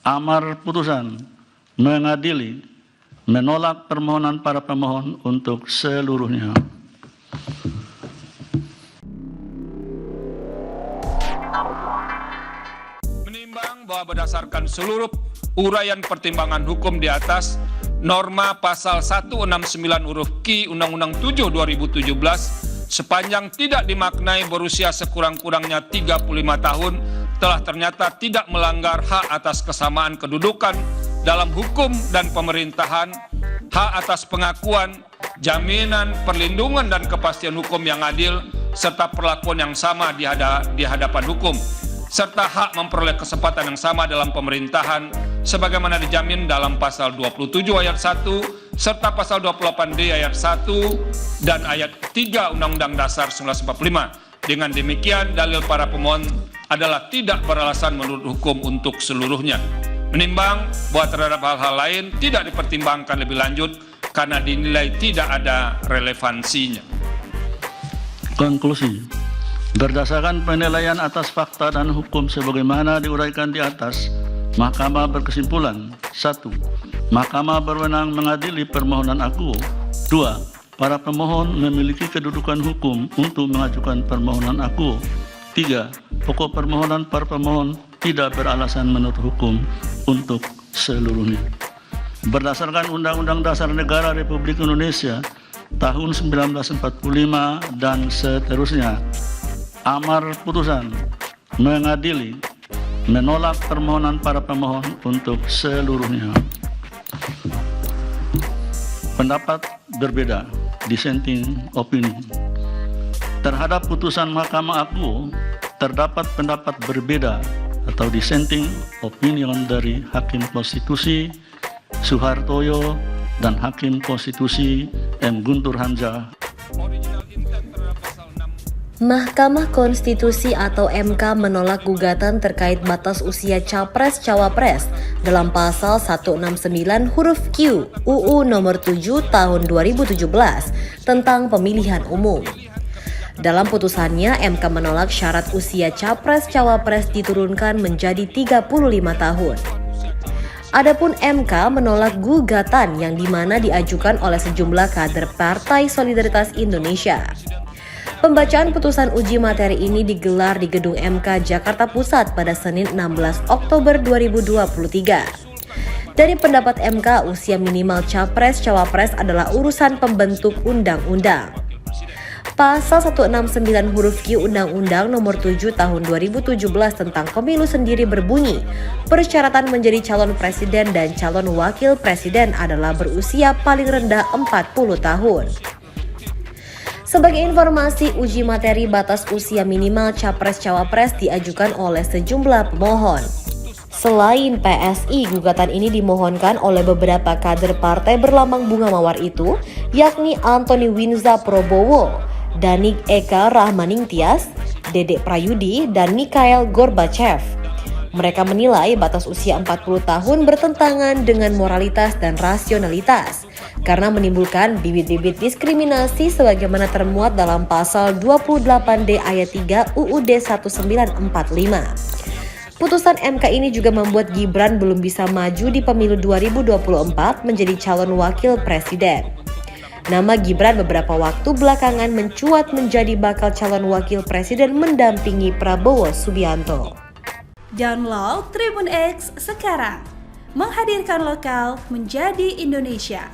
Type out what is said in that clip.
amar putusan mengadili menolak permohonan para pemohon untuk seluruhnya. Menimbang bahwa berdasarkan seluruh uraian pertimbangan hukum di atas, norma pasal 169 huruf Q Undang-Undang 7 2017 sepanjang tidak dimaknai berusia sekurang-kurangnya 35 tahun telah ternyata tidak melanggar hak atas kesamaan kedudukan dalam hukum dan pemerintahan, hak atas pengakuan, jaminan, perlindungan dan kepastian hukum yang adil, serta perlakuan yang sama di hadapan hukum, serta hak memperoleh kesempatan yang sama dalam pemerintahan, sebagaimana dijamin dalam pasal 27 ayat 1, serta pasal 28D ayat 1 dan ayat 3 Undang-Undang Dasar 1945. Dengan demikian, dalil para pemohon adalah tidak beralasan menurut hukum untuk seluruhnya. Menimbang bahwa terhadap hal-hal lain tidak dipertimbangkan lebih lanjut karena dinilai tidak ada relevansinya. Konklusi. Berdasarkan penilaian atas fakta dan hukum sebagaimana diuraikan di atas, Mahkamah berkesimpulan: 1. Mahkamah berwenang mengadili permohonan akuo. 2. Para pemohon memiliki kedudukan hukum untuk mengajukan permohonan akuo. 3. Pokok permohonan para pemohon tidak beralasan menurut hukum untuk seluruhnya. Berdasarkan Undang-Undang Dasar Negara Republik Indonesia tahun 1945 dan seterusnya, amar putusan mengadili menolak permohonan para pemohon untuk seluruhnya. Pendapat berbeda, dissenting opinion. Terhadap putusan Mahkamah Akuo terdapat pendapat berbeda atau dissenting opinion dari Hakim Konstitusi Suhartoyo dan Hakim Konstitusi M. Guntur Hamzah. Mahkamah Konstitusi atau MK menolak gugatan terkait batas usia Capres-Cawapres dalam pasal 169 huruf Q UU nomor 7 tahun 2017 tentang pemilihan umum. Dalam putusannya, MK menolak syarat usia Capres-Cawapres diturunkan menjadi 35 tahun. Adapun MK menolak gugatan yang dimana diajukan oleh sejumlah kader Partai Solidaritas Indonesia. Pembacaan putusan uji materi ini digelar di Gedung MK Jakarta Pusat pada Senin 16 Oktober 2023. Dari pendapat MK, usia minimal Capres-Cawapres adalah urusan pembentuk undang-undang. Pasal 169 huruf Q Undang-Undang Nomor 7 Tahun 2017 tentang Pemilu sendiri berbunyi, persyaratan menjadi calon presiden dan calon wakil presiden adalah berusia paling rendah 40 tahun. Sebagai informasi, uji materi batas usia minimal Capres-Cawapres diajukan oleh sejumlah pemohon. Selain PSI, gugatan ini dimohonkan oleh beberapa kader partai berlambang bunga mawar itu, yakni Antoni Winza Probowo, Danik Eka Rahmaningtyas, Dedek Prayudi, dan Mikhail Gorbachev. Mereka menilai batas usia 40 tahun bertentangan dengan moralitas dan rasionalitas karena menimbulkan bibit-bibit diskriminasi sebagaimana termuat dalam pasal 28D ayat 3 UUD 1945. Putusan MK ini juga membuat Gibran belum bisa maju di pemilu 2024 menjadi calon wakil presiden. Nama Gibran beberapa waktu belakangan mencuat menjadi bakal calon wakil presiden mendampingi Prabowo Subianto. Download Tribun X sekarang, menghadirkan lokal menjadi Indonesia.